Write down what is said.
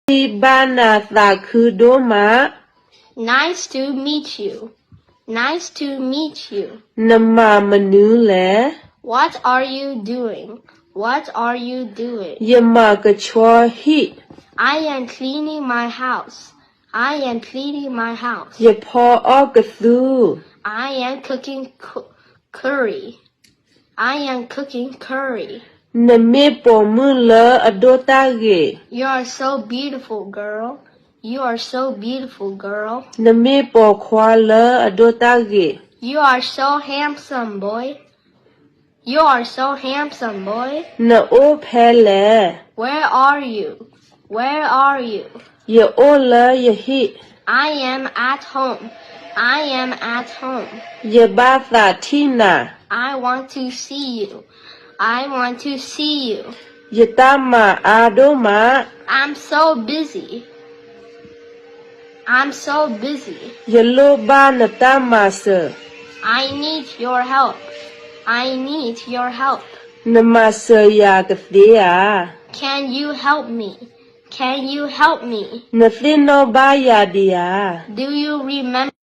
Bana tha kudoma. Nice to meet you. Nice to meet you. Nama manule. What are you doing? What are you doing? Yama kachwa hi. I am cleaning my house. I am cleaning my house. Yapo okathu. I am cooking curry. I am cooking curry. Name po mula adotage. You are so beautiful, girl. You are so beautiful, girl. Name po kwala adotage. You are so handsome, boy. You are so handsome, boy. Na o pele. Where are you? Where are you? Ya ola ya hi. I am at home. I am at home. Ya batha tina. I want to see you. I want to see you. Ya tama adoma. I'm so busy. I'm so busy. Ya loba na tama sir. I need your help. I need your help. Namasa ya kathea. Can you help me? Can you help me? Nathino ba ya dia. Do you remember?